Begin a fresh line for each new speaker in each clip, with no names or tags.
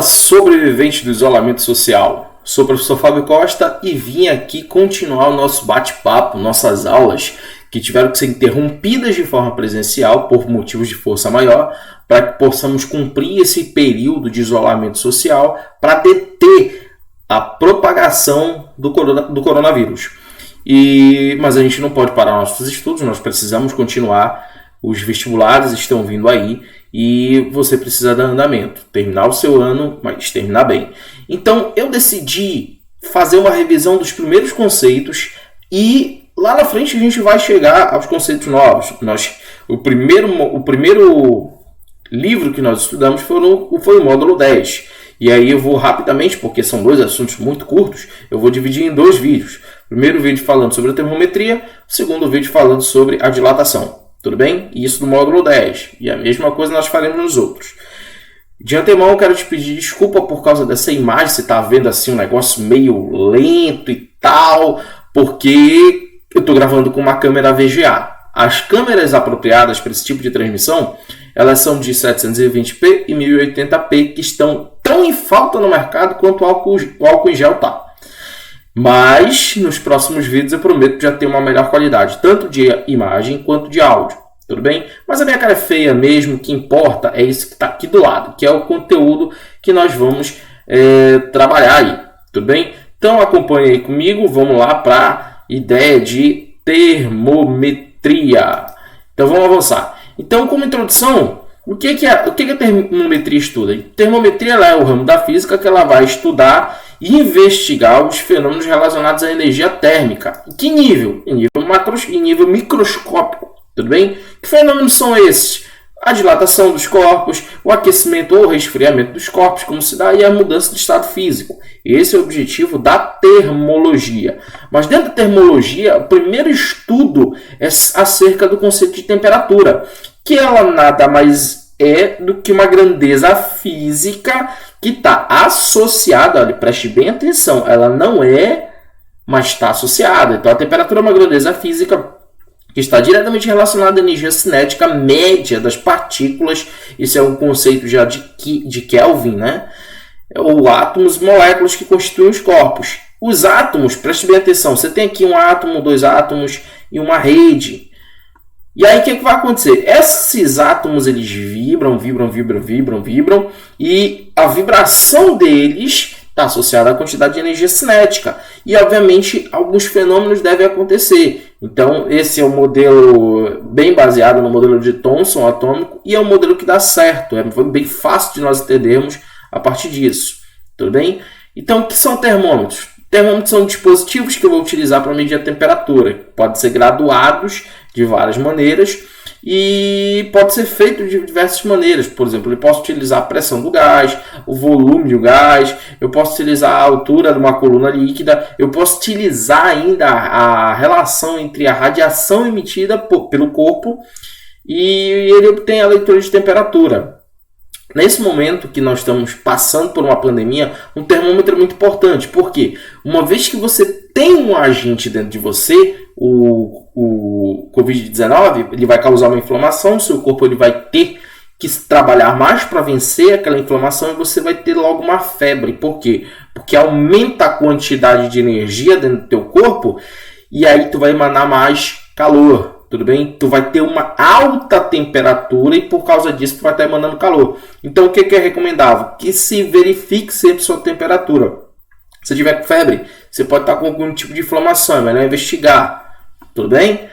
sobrevivente do isolamento social. Sou o professor Fábio Costa e vim aqui continuar o nosso bate-papo, nossas aulas que tiveram que ser interrompidas de forma presencial por motivos de força maior, para que possamos cumprir esse período de isolamento social para deter a propagação do coronavírus. Mas a gente não pode parar nossos estudos, nós precisamos continuar. Os vestibulares estão vindo aí e você precisa dar andamento, terminar o seu ano, mas terminar bem. Então eu decidi fazer uma revisão dos primeiros conceitos e lá na frente a gente vai chegar aos conceitos novos. O primeiro livro que nós estudamos foi o módulo 10. E aí eu vou rapidamente, porque são dois assuntos muito curtos, eu vou dividir em dois vídeos. O primeiro vídeo falando sobre a termometria, o segundo vídeo falando sobre a dilatação. Tudo bem? Isso no módulo 10. E a mesma coisa nós faremos nos outros. De antemão, eu quero te pedir desculpa por causa dessa imagem. Você está vendo assim um negócio meio lento e tal, porque eu estou gravando com uma câmera VGA. As câmeras apropriadas para esse tipo de transmissão, elas são de 720p e 1080p, que estão tão em falta no mercado quanto o álcool em gel está. Mas nos próximos vídeos eu prometo já ter uma melhor qualidade, tanto de imagem quanto de áudio, tudo bem? Mas a minha cara é feia mesmo, o que importa é isso que está aqui do lado, que é o conteúdo que nós vamos trabalhar aí, tudo bem? Então acompanhe aí comigo, vamos lá para a ideia de termometria. Então vamos avançar. Então, como introdução, o que a termometria estuda? Termometria ela é o ramo da física que ela vai estudar e investigar os fenômenos relacionados à energia térmica. Em que nível? Em nível microscópico. Tudo bem? Que fenômenos são esses? A dilatação dos corpos, o aquecimento ou resfriamento dos corpos, como se dá, e a mudança de estado físico. Esse é o objetivo da termologia. Mas dentro da termologia, o primeiro estudo é acerca do conceito de temperatura, que ela nada mais é do que uma grandeza física que está associada, olha, preste bem atenção, ela não é, mas está associada. Então a temperatura é uma grandeza física que está diretamente relacionada à energia cinética média das partículas. Isso é um conceito já de Kelvin, né? Ou átomos e moléculas que constituem os corpos. Os átomos, preste bem atenção, você tem aqui um átomo, dois átomos e uma rede. E aí o que vai acontecer? Esses átomos eles vibram e a vibração deles está associada à quantidade de energia cinética. E obviamente alguns fenômenos devem acontecer. Então esse é um modelo bem baseado no modelo de Thomson atômico e é um modelo que dá certo. É bem fácil de nós entendermos a partir disso. Tudo bem? Então o que são termômetros? Termômetros são dispositivos que eu vou utilizar para medir a temperatura. Podem ser graduados de várias maneiras e pode ser feito de diversas maneiras. Por exemplo, eu posso utilizar a pressão do gás, o volume do gás, eu posso utilizar a altura de uma coluna líquida, eu posso utilizar ainda a relação entre a radiação emitida pelo corpo e ele obtém a leitura de temperatura. Nesse momento que nós estamos passando por uma pandemia, um termômetro é muito importante. Por quê? Uma vez que você tem um agente dentro de você, o Covid-19, ele vai causar uma inflamação, o seu corpo ele vai ter que trabalhar mais para vencer aquela inflamação e você vai ter logo uma febre. Por quê? Porque aumenta a quantidade de energia dentro do teu corpo e aí tu vai emanar mais calor. Tudo bem? Tu vai ter uma alta temperatura e por causa disso tu vai estar emanando calor. Então o que é recomendável? Que se verifique sempre sua temperatura. Se tiver com febre, você pode estar com algum tipo de inflamação, é melhor investigar. Tudo bem?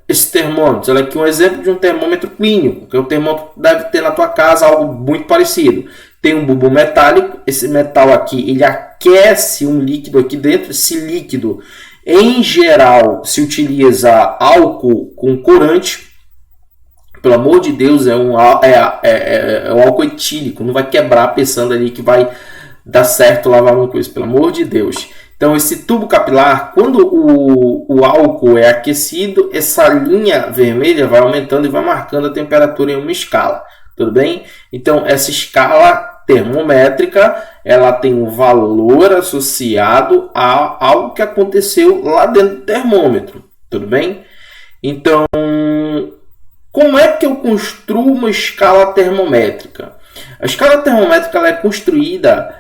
Esse termômetro, olha aqui um exemplo de um termômetro clínico, que é um termômetro que deve ter na tua casa algo muito parecido. Tem um bulbo metálico, esse metal aqui ele aquece um líquido aqui dentro, esse líquido em geral, se utiliza álcool com corante. Pelo amor de Deus, é um álcool etílico. Não vai quebrar pensando ali que vai dar certo lavar uma coisa. Pelo amor de Deus. Então, esse tubo capilar, quando o álcool é aquecido, essa linha vermelha vai aumentando e vai marcando a temperatura em uma escala. Tudo bem? Então, essa escala termométrica, ela tem um valor associado a algo que aconteceu lá dentro do termômetro, tudo bem? Então, como é que eu construo uma escala termométrica? A escala termométrica ela é construída,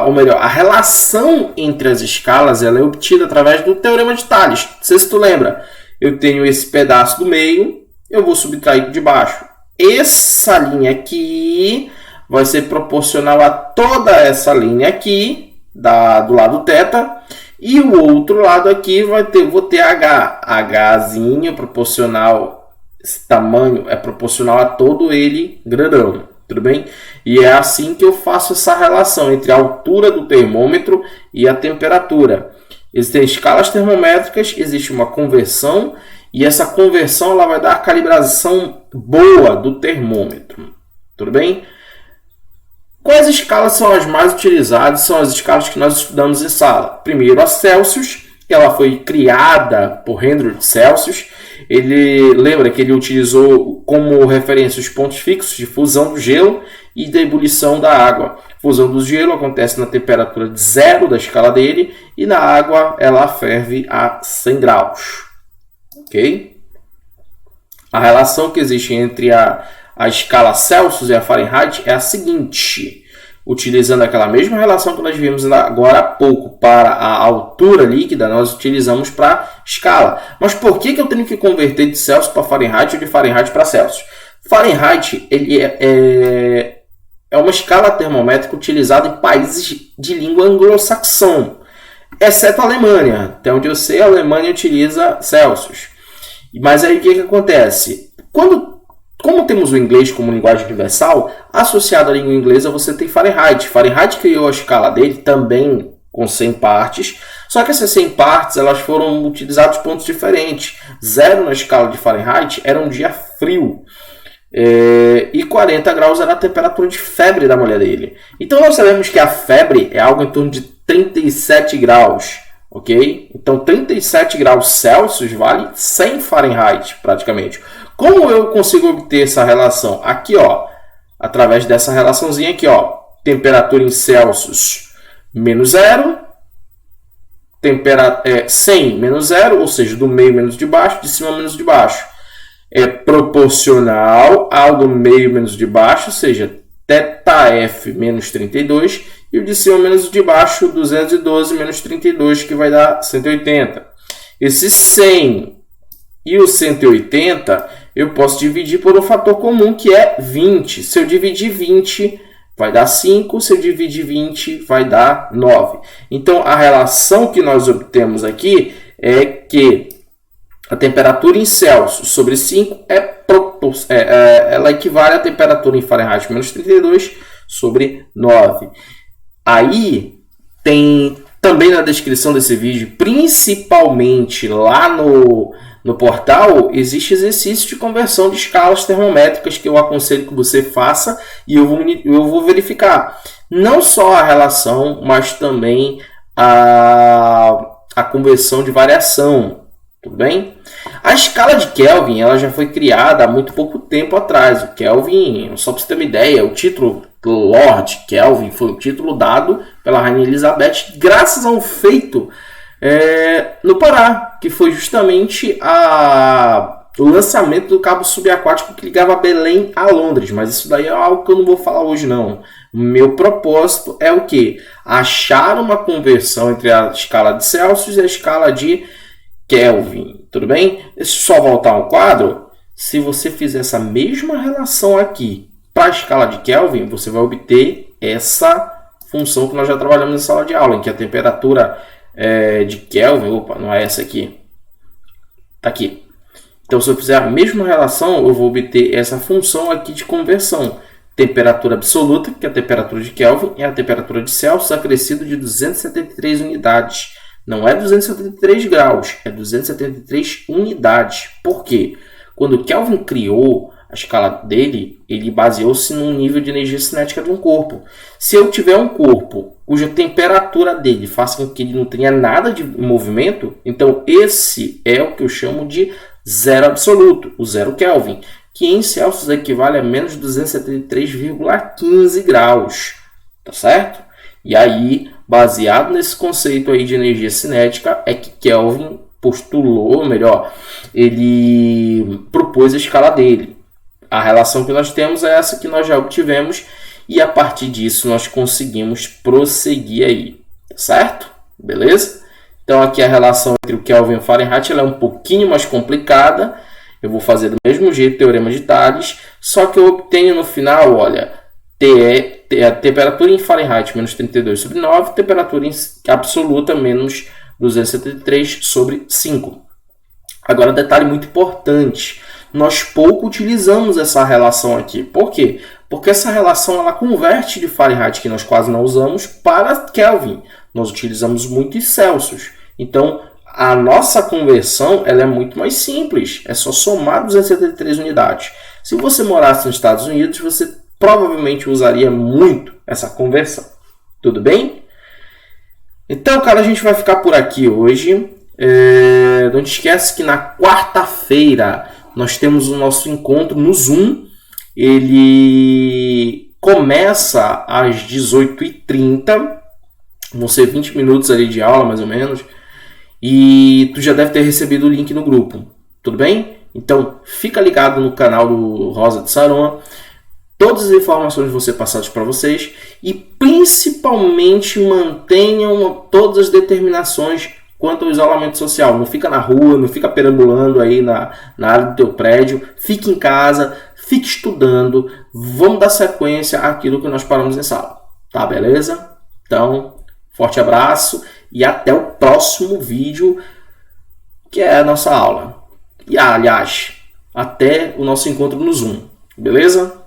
ou melhor, a relação entre as escalas ela é obtida através do Teorema de Tales. Não sei se tu lembra. Eu tenho esse pedaço do meio, eu vou subtrair de baixo. Essa linha aqui vai ser proporcional a toda essa linha aqui, do lado θ. E o outro lado aqui vou ter H. Hzinho proporcional, esse tamanho é proporcional a todo ele grandão. Tudo bem? E é assim que eu faço essa relação entre a altura do termômetro e a temperatura. Existem escalas termométricas, existe uma conversão, e essa conversão ela vai dar a calibração boa do termômetro. Tudo bem? Quais escalas são as mais utilizadas? São as escalas que nós estudamos em sala. Primeiro, a Celsius. Ela foi criada por Hendrik Celsius. Lembra que ele utilizou como referência os pontos fixos de fusão do gelo e da ebulição da água. A fusão do gelo acontece na temperatura de 0 da escala dele e na água ela ferve a 100 graus. Ok? A relação que existe entre a escala Celsius e a Fahrenheit é a seguinte. Utilizando aquela mesma relação que nós vimos agora há pouco para a altura líquida, nós utilizamos para escala. Mas por que eu tenho que converter de Celsius para Fahrenheit ou de Fahrenheit para Celsius? Fahrenheit ele é uma escala termométrica utilizada em países de língua anglo-saxão, exceto a Alemanha. Até onde eu sei, a Alemanha utiliza Celsius. Mas aí o que acontece? Como temos o inglês como linguagem universal, associado à língua inglesa você tem Fahrenheit. Fahrenheit criou a escala dele também com 100 partes, só que essas 100 partes elas foram utilizadas pontos diferentes. 0 na escala de Fahrenheit era um dia frio, e 40 graus era a temperatura de febre da mulher dele. Então nós sabemos que a febre é algo em torno de 37 graus. Ok? Então 37 graus Celsius vale 100 Fahrenheit praticamente. Como eu consigo obter essa relação? Aqui, ó, através dessa relaçãozinha aqui, ó, temperatura em Celsius menos 0, 100 menos 0, ou seja, do meio menos de baixo, de cima menos de baixo. É proporcional ao do meio menos de baixo, ou seja, θf menos 32, e o de cima menos de baixo, 212 menos 32, que vai dar 180. Esse 100 e o 180 eu posso dividir por um fator comum que é 20. Se eu dividir 20, vai dar 5. Se eu dividir 20, vai dar 9. Então, a relação que nós obtemos aqui é que a temperatura em Celsius sobre 5 ela equivale à temperatura em Fahrenheit menos 32 sobre 9. Aí, tem também na descrição desse vídeo, principalmente lá no portal, existe exercício de conversão de escalas termométricas que eu aconselho que você faça e eu vou verificar. Não só a relação, mas também a conversão de variação. Tudo bem? A escala de Kelvin ela já foi criada há muito pouco tempo atrás. O Kelvin, só para você ter uma ideia, o título Lord Kelvin foi o título dado pela Rainha Elizabeth graças a um feito no Pará, que foi justamente o lançamento do cabo subaquático que ligava Belém a Londres. Mas isso daí é algo que eu não vou falar hoje, não. O meu propósito é o quê? Achar uma conversão entre a escala de Celsius e a escala de Kelvin. Tudo bem? Deixa eu só voltar um quadro. Se você fizer essa mesma relação aqui para a escala de Kelvin, você vai obter essa função que nós já trabalhamos na sala de aula, em que a temperatura de Kelvin, não é essa aqui, está aqui. Então, se eu fizer a mesma relação, eu vou obter essa função aqui de conversão. Temperatura absoluta, que é a temperatura de Kelvin, e a temperatura de Celsius acrescido de 273 unidades. Não é 273 graus, é 273 unidades. Por quê? Quando Kelvin criou a escala dele, ele baseou-se num nível de energia cinética de um corpo. Se eu tiver um corpo cuja temperatura dele faça com que ele não tenha nada de movimento, então esse é o que eu chamo de zero absoluto, o zero Kelvin, que em Celsius equivale a menos 273,15 graus. Tá certo? E aí, baseado nesse conceito aí de energia cinética, é que Kelvin postulou, melhor, ele propôs a escala dele. A relação que nós temos é essa que nós já obtivemos e a partir disso nós conseguimos prosseguir aí, certo? Beleza? Então aqui a relação entre o Kelvin e o Fahrenheit ela é um pouquinho mais complicada. Eu vou fazer do mesmo jeito, teorema de Thales, só que eu obtenho no final, olha, a temperatura em Fahrenheit menos 32/9, temperatura absoluta menos 273/5. Agora, detalhe muito importante, nós pouco utilizamos essa relação aqui. Por quê? Porque essa relação ela converte de Fahrenheit, que nós quase não usamos, para Kelvin. Nós utilizamos muito em Celsius. Então, a nossa conversão ela é muito mais simples. É só somar 273 unidades. Se você morasse nos Estados Unidos, você provavelmente usaria muito essa conversão. Tudo bem? Então, cara, a gente vai ficar por aqui hoje. Não te esquece que na quarta-feira nós temos o nosso encontro no Zoom. Ele começa às 18h30. Vão ser 20 minutos ali de aula, mais ou menos. E tu já deve ter recebido o link no grupo. Tudo bem? Então, fica ligado no canal do Rosa de Saron. Todas as informações vão ser passadas para vocês. E, principalmente, mantenham todas as determinações quanto ao isolamento social. Não fica na rua, não fica perambulando aí na área do teu prédio. Fique em casa, fique estudando. Vamos dar sequência àquilo que nós paramos nessa aula. Tá, beleza? Então, forte abraço e até o próximo vídeo, que é a nossa aula. E, aliás, até o nosso encontro no Zoom. Beleza?